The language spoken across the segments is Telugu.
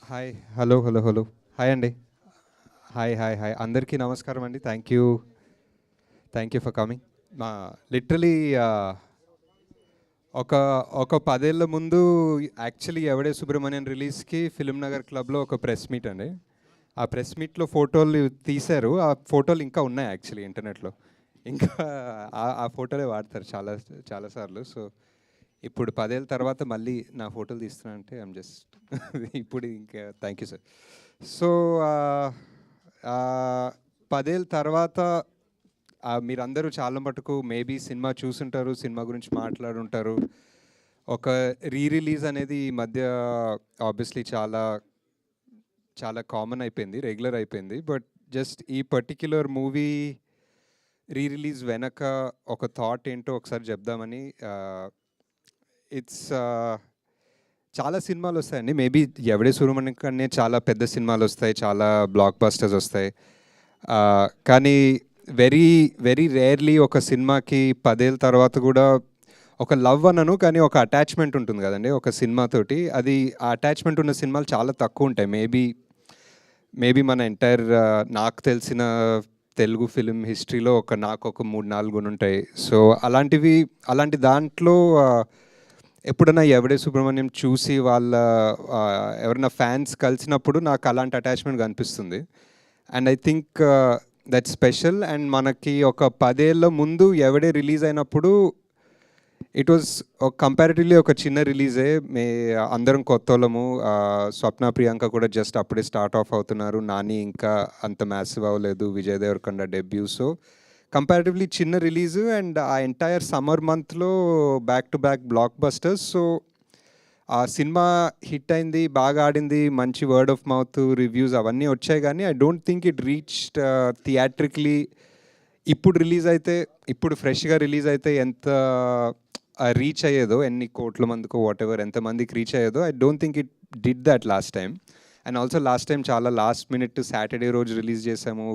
హాయ్ హలో హాయ్ అండి. హాయ్ అందరికీ నమస్కారం అండి. Thank you for coming. మా లిటరలీ ఒక ఒక 10 ఏళ్ల ముందు యాక్చువల్లీ ఎవడే సుబ్రహ్మణ్యం రిలీజ్కి ఫిల్మ్ నగర్ క్లబ్లో ఒక ప్రెస్ మీట్ అండి. ఆ ప్రెస్ మీట్లో ఫోటోలు తీశారు. ఆ ఫోటోలు ఇంకా ఉన్నాయి యాక్చువల్లీ ఇంటర్నెట్లో. ఇంకా ఆ ఫోటోలే వాడతారు చాలాసార్లు. సో ఇప్పుడు 10 ఏళ్ళ తర్వాత మళ్ళీ నా ఫోటోలు తీస్తున్నా అంటే ఐమ్ జస్ట్ ఇప్పుడు ఇంకా థ్యాంక్ యూ సార్. సో 10 ఏళ్ళ తర్వాత మీరందరూ చాలా మటుకు మేబీ సినిమా చూసుంటారు, సినిమా గురించి మాట్లాడుంటారు. ఒక రిలీజ్ అనేది ఈ మధ్య ఆబ్వియస్లీ చాలా చాలా కామన్ అయిపోయింది, రెగ్యులర్ అయిపోయింది. బట్ జస్ట్ ఈ పర్టిక్యులర్ మూవీ రిలీజ్ వెనక ఒక థాట్ ఏంటో ఒకసారి చెప్దామని. ఇట్స్ చాలా సినిమాలు వస్తాయండి. మేబీ ఎవడే సూర్యమణి కన్నా చాలా పెద్ద సినిమాలు వస్తాయి, చాలా బ్లాక్ బస్టర్స్ వస్తాయి. కానీ వెరీ వెరీ రేర్లీ ఒక సినిమాకి 10 ఏళ్ళ తర్వాత కూడా ఒక లవ్ అనను కానీ ఒక అటాచ్మెంట్ ఉంటుంది కదండి ఒక సినిమాతోటి. అది ఆ అటాచ్మెంట్ ఉన్న సినిమాలు చాలా తక్కువ ఉంటాయి. మేబీ మన ఎంటైర్ నాకు తెలిసిన తెలుగు ఫిలిం హిస్టరీలో నాకు ఒక 3-4 ఉంటాయి. సో అలాంటి దాంట్లో ఎప్పుడైనా ఎవడే సుబ్రహ్మణ్యం చూసి ఎవరైనా ఫ్యాన్స్ కలిసినప్పుడు నాకు అలాంటి అటాచ్మెంట్ కనిపిస్తుంది. And I think that special. And మనకి ఒక 10 ఏళ్ళ ముందు ఎవడే రిలీజ్ అయినప్పుడు ఇట్ వాజ్ కంపారిటివ్లీ ఒక చిన్న రిలీజే. అందరం కొత్తోళ్ళము. స్వప్న ప్రియాంక కూడా జస్ట్ అప్పుడే స్టార్ట్ ఆఫ్ అవుతున్నారు. నాని ఇంకా అంత మ్యాసివ్ అవ్వలేదు, Vijay Deverakonda debut. So comparatively చిన్న రిలీజు. అండ్ ఆ ఎంటైర్ సమ్మర్ మంత్లో back to back blockbusters. So ఆ సినిమా హిట్ అయింది, బాగా ఆడింది, మంచి వర్డ్ ఆఫ్ మౌత్ రివ్యూస్ అవన్నీ వచ్చాయి. కానీ I don't think it reached theatrically. ఇప్పుడు ఫ్రెష్గా రిలీజ్ అయితే ఎంత రీచ్ అయ్యేదో, ఎన్ని కోట్ల మందికో వాట్ ఎవర్ ఎంతమందికి రీచ్ అయ్యేదో, I don't think it did that last time. And also last time చాలా లాస్ట్ మినిట్ సాటర్డే రోజు రిలీజ్ చేసాము.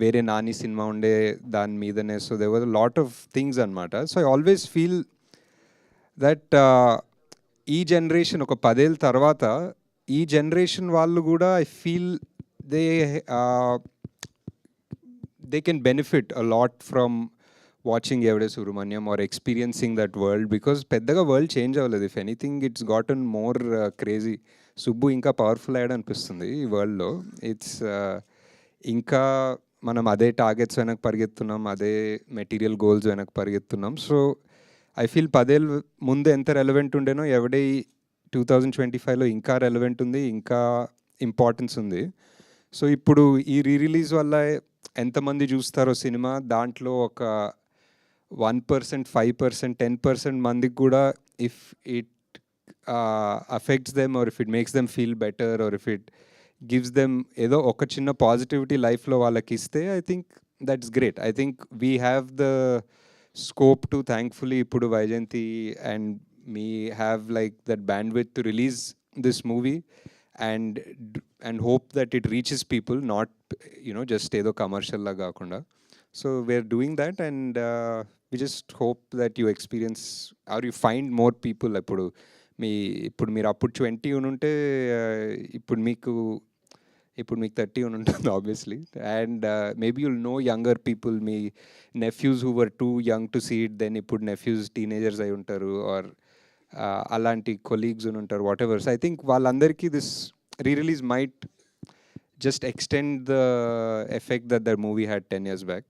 వేరే నాని సినిమా ఉండే దాని మీదనే. So they were lot of things అనమాట. So I always feel that ఈ జనరేషన్ ఒక 10 ఏళ్ళ తర్వాత ఈ జనరేషన్ వాళ్ళు కూడా I feel they they can benefit a lot from watching Evade Subrahmanyam or experiencing that world. Because పెద్దగా వరల్డ్ చేంజ్ అవ్వలేదు. If anything it's gotten more crazy. Subbu ఇంకా పవర్ఫుల్ అయ్యాడు అనిపిస్తుంది ఈ వరల్డ్లో. ఇంకా మనం అదే టార్గెట్స్ వెనక పరిగెత్తున్నాం, అదే మెటీరియల్ గోల్స్ వెనక పరిగెత్తున్నాం. సో ఐ ఫీల్ 10 ఏళ్ళ ముందు ఎంత రెలవెంట్ ఉండేనో ఎవడే 2025లో ఇంకా రెలవెంట్ ఉంది, ఇంకా ఇంపార్టెన్స్ ఉంది. సో ఇప్పుడు ఈ రిలీజ్ వల్ల ఎంతమంది చూస్తారో సినిమా, దాంట్లో ఒక 1%, 5%, 10% మందికి కూడా if it affects them or if it makes them feel better or if it gives them ఏదో ఒక చిన్న పాజిటివిటీ లైఫ్లో వాళ్ళకి ఇస్తే I think that's great. I think we have the scope to thankfully ఇప్పుడు Vyjayanthi and me have like that bandwidth to release this movie and hope that it reaches people, not just ఏదో కమర్షియల్ లా కాకుండా. So we're doing that and we just hope that you experience or you find more people. ఇప్పుడు మీరు అప్పుడు 20 ఉంటే ఇప్పుడు మీకు 30 ఉంటుంది obviously. And maybe you'll know younger people, మీ nephews who were too young to see it, then ఇప్పుడు నెఫ్యూస్ టీనేజర్స్ అయి ఉంటారు ఆర్ అలాంటి కొలీగ్స్ ఉంటారు whatever. So I think వాళ్ళందరికీ this release might just extend the effect that the movie had 10 years back.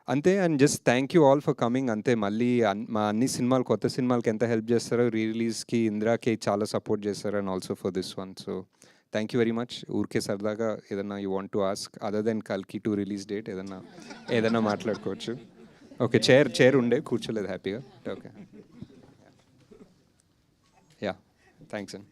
అంతే. And just thank you all for coming. అంతే. మళ్ళీ మా అన్ని సినిమాలు, కొత్త సినిమాలకి ఎంత హెల్ప్ చేస్తారో, రిలీజ్కి ఇందిరాకి చాలా సపోర్ట్ చేస్తారు and also for this one. So thank you very much. ఊరికే సరదాగా ఏదన్నా you want to ask other than కల్కి 2 రిలీజ్ డేట్ ఏదన్నా మాట్లాడుకోవచ్చు. ఓకే. చైర్ ఉండే కూర్చోలేదు హ్యాపీగా. ఓకే. యా, థ్యాంక్స్ అండి.